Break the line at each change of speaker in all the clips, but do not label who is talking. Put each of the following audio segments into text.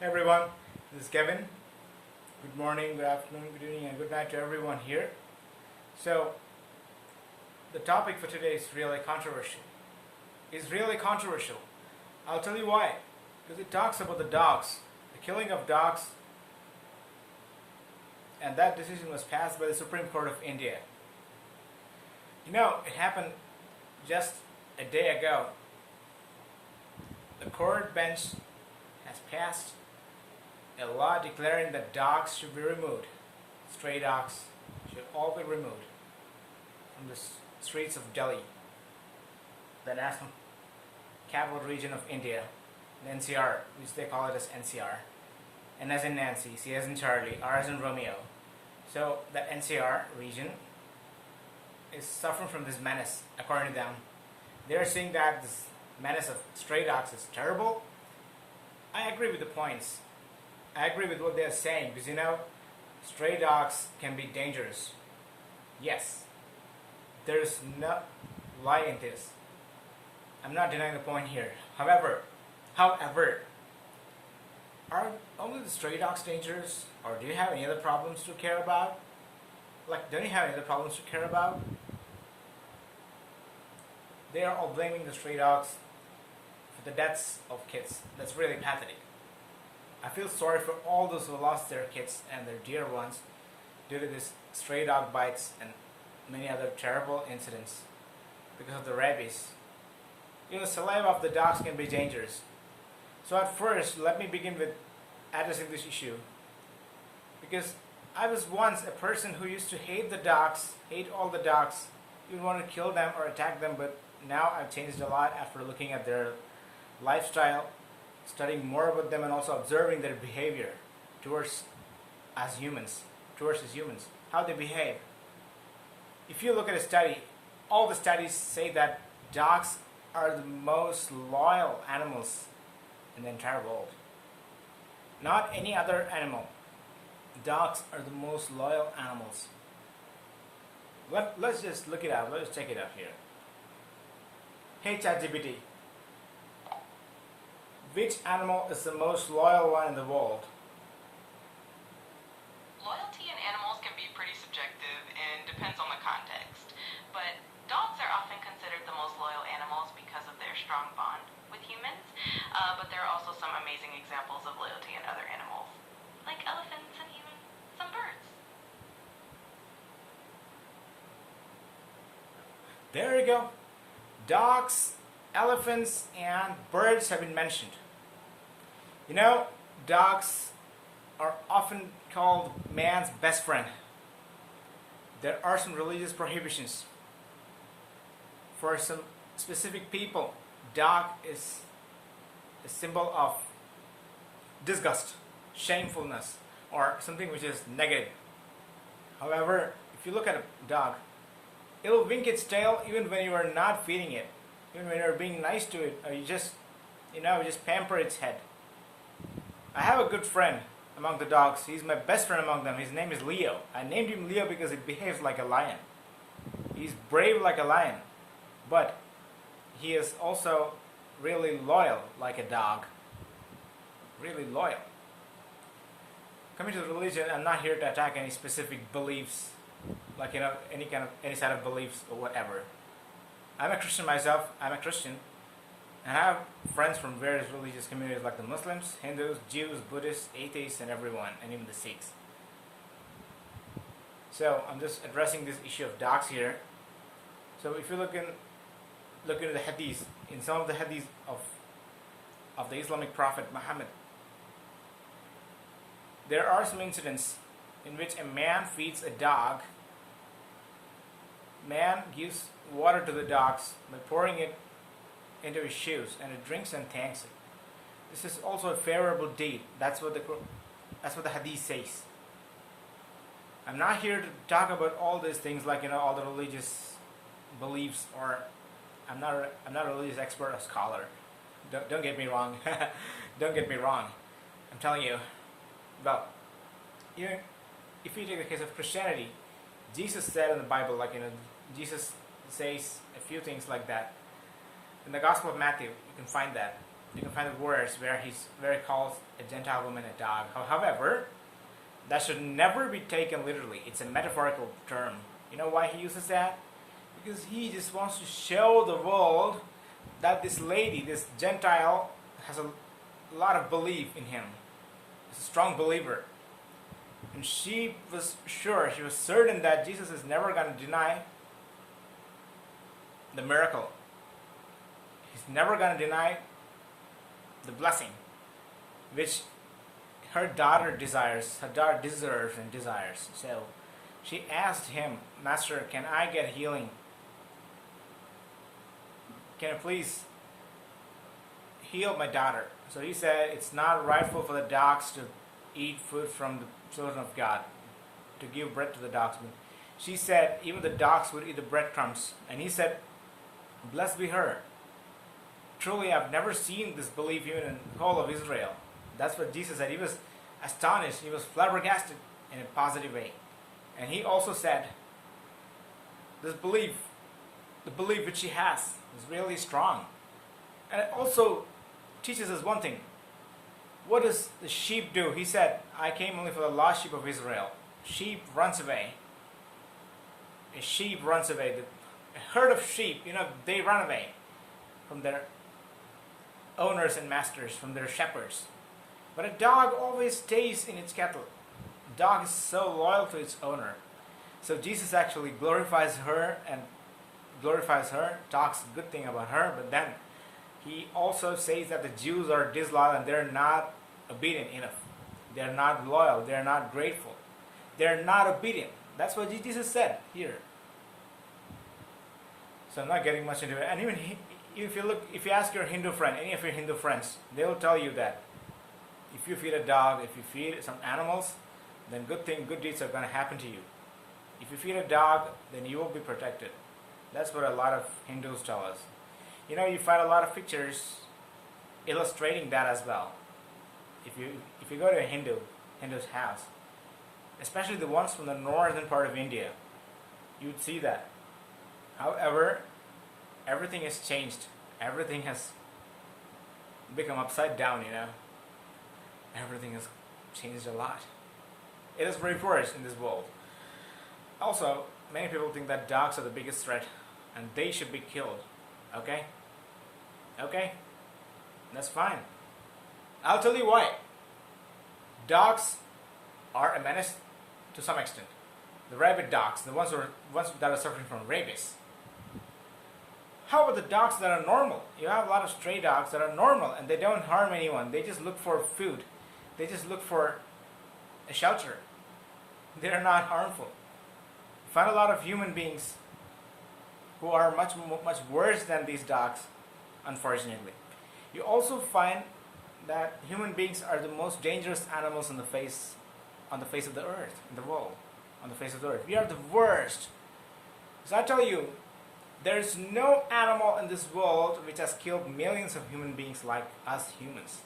Hey everyone, this is Kevin. Good morning, good afternoon, good evening, and good night to everyone here. So, the topic for today is really controversial. It's really controversial. I'll tell you why. Because it talks about the dogs, the killing of dogs, and that decision was passed by the Supreme Court of India. You know, it happened just a day ago. The court bench has passed a law declaring that dogs should be removed. Stray dogs should all be removed from the streets of Delhi, the National Capital Region of India, the NCR, which they call it as NCR. N as in Nancy, C as in Charlie, R as in Romeo. So the NCR region is suffering from this menace, according to them. They're saying that this menace of stray dogs is terrible. I agree with the points. I agree with what they're saying because stray dogs can be dangerous. Yes, there's no lie in this. I'm not denying the point here. However, are only the stray dogs dangerous, or do you have any other problems to care about? Don't you have any other problems to care about? They are all blaming the stray dogs for the deaths of kids. That's really pathetic. I feel sorry for all those who lost their kids and their dear ones due to this stray dog bites and many other terrible incidents because of the rabies. The saliva of the dogs can be dangerous. So at first, let me begin with addressing this issue. Because I was once a person who used to hate the dogs, hate all the dogs, even want to kill them or attack them, but now I've changed a lot after looking at their lifestyle, studying more about them, and also observing their behavior towards us humans, how they behave. If you look at a study, all the studies say that dogs are the most loyal animals in the entire world. Not any other animal. Dogs are the most loyal animals. Let's just look it up. Let's check it out here. Hey ChatGPT, which animal is the most loyal one in the world?
Loyalty in animals can be pretty subjective and depends on the context, but dogs are often considered the most loyal animals because of their strong bond with humans, but there are also some amazing examples of loyalty in other animals, like elephants and even some birds.
There you go. Dogs, elephants, and birds have been mentioned. Dogs are often called man's best friend. There are some religious prohibitions. For some specific people, dog is a symbol of disgust, shamefulness, or something which is negative. However, if you look at a dog, it'll wink its tail even when you are not feeding it, even when you're being nice to it, or you just pamper its head. I have a good friend among the dogs. He's my best friend among them. His name is Leo. I named him Leo because he behaves like a lion. He's brave like a lion, but he is also really loyal like a dog. Really loyal. Coming to the religion, I'm not here to attack any specific beliefs, any set of beliefs or whatever. I'm a Christian myself. I'm a Christian. And I have friends from various religious communities like the Muslims, Hindus, Jews, Buddhists, atheists, and everyone, and even the Sikhs. So I'm just addressing this issue of dogs here. So if you look into the hadith, in some of the hadith of the Islamic prophet Muhammad, there are some incidents in which a man feeds a dog. Man gives water to the dogs by pouring it into his shoes, and it drinks and thanks it. This is also a favorable deed. That's what the hadith says. I'm not here to talk about all these things like all the religious beliefs, or I'm not a religious expert or scholar. Don't get me wrong. Don't get me wrong. I'm telling you. Well, if you take the case of Christianity, Jesus said in the Bible, Jesus says a few things like that. In the Gospel of Matthew, you can find that. You can find the words where he calls a Gentile woman a dog. However, that should never be taken literally. It's a metaphorical term. You know why he uses that? Because he just wants to show the world that this lady, this Gentile, has a lot of belief in him. She's a strong believer. And she was sure, she was certain that Jesus is never going to deny the miracle. He's never going to deny the blessing, which her daughter desires, her daughter deserves and desires. So she asked him, Master, can I get healing? Can you please heal my daughter? So he said, it's not rightful for the dogs to eat food from the children of God, to give bread to the dogs. But she said, even the dogs would eat the breadcrumbs. And he said, blessed be her. Truly, I've never seen this belief even in the whole of Israel. That's what Jesus said. He was astonished. He was flabbergasted in a positive way. And he also said, this belief, the belief which she has, is really strong. And it also teaches us one thing. What does the sheep do? He said, I came only for the lost sheep of Israel. Sheep runs away. A sheep runs away. A herd of sheep, they run away from their owners and masters, from their shepherds. But a dog always stays in its kettle. A dog is so loyal to its owner. So Jesus actually glorifies her, talks a good thing about her, but then he also says that the Jews are disloyal and they're not obedient enough. They're not loyal. They're not grateful. They're not obedient. That's what Jesus said here. So I'm not getting much into it. And even if you ask your Hindu friend, any of your Hindu friends, they will tell you that if you feed a dog, if you feed some animals, then good deeds are going to happen to you. If you feed a dog, then you will be protected. That's what a lot of Hindus tell us. You find a lot of pictures illustrating that as well. If you go to a Hindu's house, especially the ones from the northern part of India, you'd see that. However, everything has changed. Everything has become upside down, Everything has changed a lot. It is very worse in this world. Also, many people think that dogs are the biggest threat and they should be killed. Okay? That's fine. I'll tell you why. Dogs are a menace to some extent. The rabid dogs, the ones that are suffering from rabies. How about the dogs that are normal? You have a lot of stray dogs that are normal and they don't harm anyone. They just look for food. They just look for a shelter. They're not harmful. You find a lot of human beings who are much worse than these dogs, unfortunately. You also find that human beings are the most dangerous animals on the face of the earth, in the world, on the face of the earth. We are the worst. So I tell you, there is no animal in this world which has killed millions of human beings like us humans.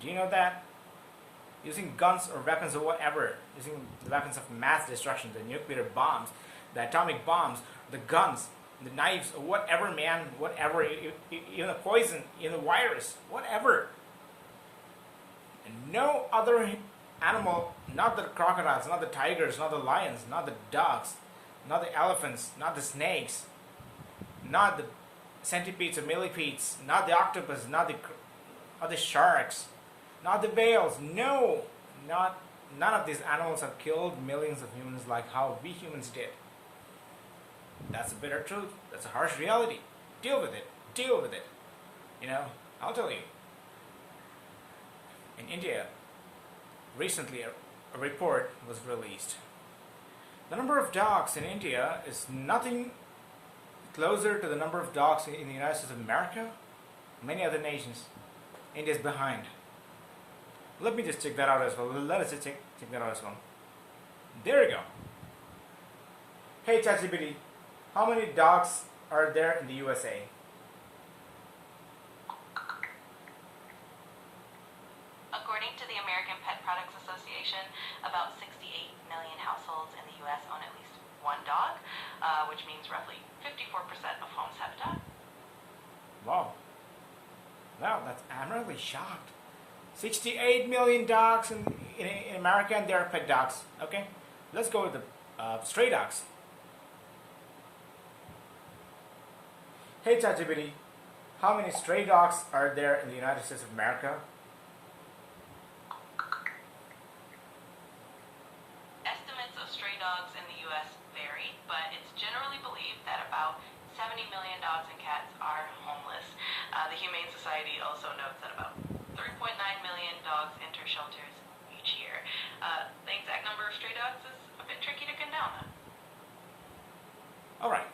Do you know that? Using guns or weapons or whatever, using the weapons of mass destruction, the nuclear bombs, the atomic bombs, the guns, the knives, or whatever, even the poison, even the virus, whatever. And no other animal, not the crocodiles, not the tigers, not the lions, not the dogs, not the elephants, not the snakes, not the centipedes or millipedes, not the octopus, not the sharks, not the whales. No, none of these animals have killed millions of humans like how we humans did. That's a bitter truth. That's a harsh reality. Deal with it. I'll tell you. In India, recently a report was released. The number of dogs in India is nothing closer to the number of dogs in the United States of America, many other nations. India is behind. Let me just check that out as well. Let us just check that out as well. There we go. Hey ChatGPT, how many dogs are there in the USA?
According to the American Pet Products Association, about 68 million households in the U.S. own at least one dog, which means roughly 54% of homes have a dog.
Wow. Wow, I'm really shocked. 68 million dogs in America, and they're pet dogs. Okay, let's go with the stray dogs. Hey ChatGPT, how many stray dogs are there in the United States of America?
Estimates of stray dogs in the U.S. vary, but it's generally believed that about 70 million dogs and cats are homeless. The Humane Society also notes that about 3.9 million dogs enter shelters each year. The exact number of stray dogs is a bit tricky to pin down, though.
All right.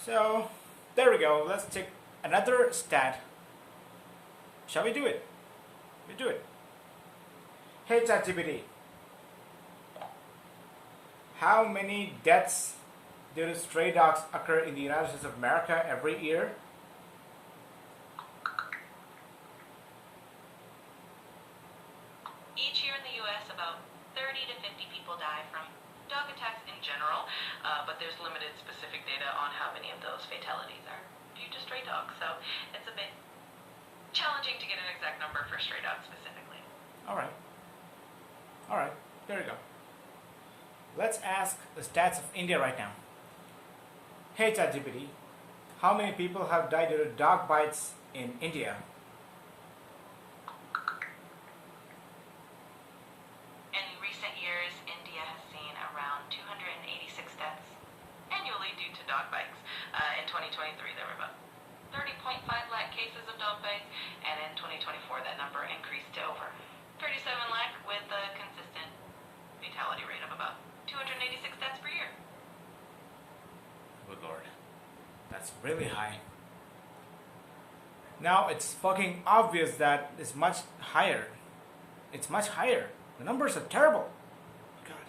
So, there we go. Let's take another stat. Shall we do it? We do it. Hey ChatGPT, how many deaths due to stray dogs occur in the United States of America every year?
Each year in the U.S., about 30 to 50 people die from dog attacks in general, but there's limited specific data on how many of those fatalities are due to stray dogs, so it's a bit challenging to get an exact number for stray dogs specifically.
All right. All right. There you go. Let's ask the stats of India right now. Hey ChatGPT, how many people have died due to dog bites in India?
In recent years, India has seen around 286 deaths annually due to dog bites. In 2023, there were about 30.5 lakh cases of dog bites, and in 2024, that number increased to over 37 lakh, with a consistent fatality rate of about 286 deaths per year.
Good Lord. That's really high. Now it's fucking obvious that it's much higher. It's much higher. The numbers are terrible. God.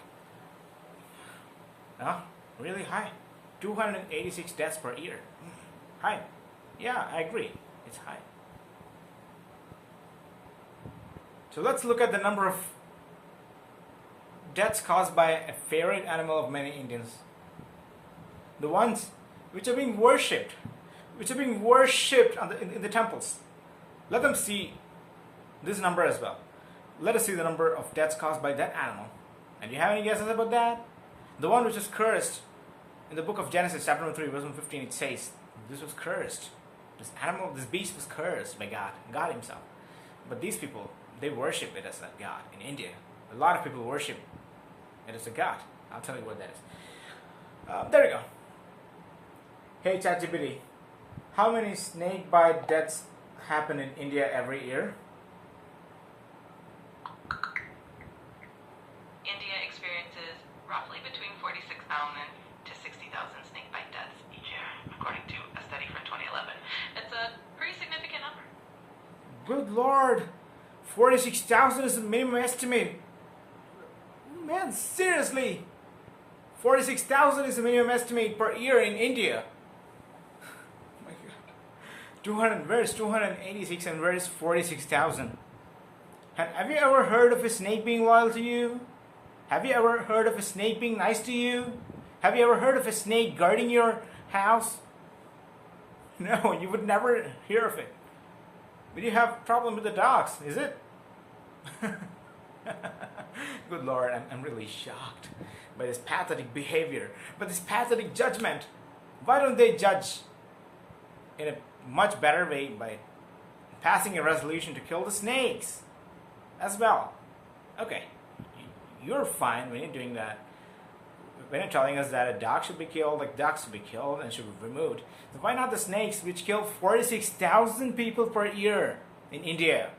Huh? Really high. 286 deaths per year. High. Yeah, I agree. It's high. So let's look at the number of deaths caused by a favorite animal of many Indians. The ones which are being worshipped, in the temples. Let them see this number as well. Let us see the number of deaths caused by that animal. And do you have any guesses about that? The one which is cursed in the book of Genesis, chapter 3, verse 15, it says, this was cursed. This animal, this beast was cursed by God himself. But these people, they worship it as a god in India. A lot of people worship it as a god. I'll tell you what that is. There we go. Hey ChatGPT, how many snake bite deaths happen in India every year?
India experiences roughly between 46,000 to 60,000 snake bite deaths each year, according to a study from 2011. It's a pretty significant number.
Good Lord, 46,000 is the minimum estimate. Man, seriously, 46,000 is the minimum estimate per year in India. Oh my God. Where is 286 and where is 46,000? Have you ever heard of a snake being loyal to you? Have you ever heard of a snake being nice to you? Have you ever heard of a snake guarding your house? No, you would never hear of it. But you have problem with the dogs, is it? Good Lord, I'm really shocked by this pathetic behavior, by this pathetic judgment. Why don't they judge in a much better way by passing a resolution to kill the snakes as well? Okay, you're fine when you're doing that. When you're telling us that a dog should be killed, like ducks should be killed and should be removed, so why not the snakes which kill 46,000 people per year in India?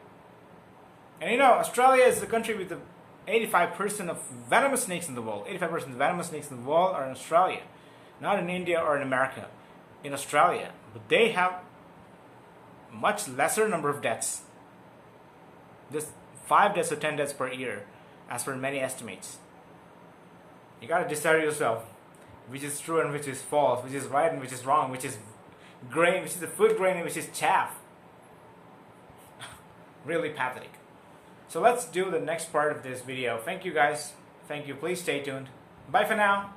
And you know, Australia is the country with the 85% of venomous snakes in the world. 85% of venomous snakes in the world are in Australia. Not in India or in America. In Australia. But they have much lesser number of deaths. Just 5 deaths or 10 deaths per year, as per many estimates. You gotta decide yourself which is true and which is false, which is right and which is wrong, which is grain, which is the food grain and which is chaff. Really pathetic. So let's do the next part of this video. Thank you guys. Thank you. Please stay tuned. Bye for now.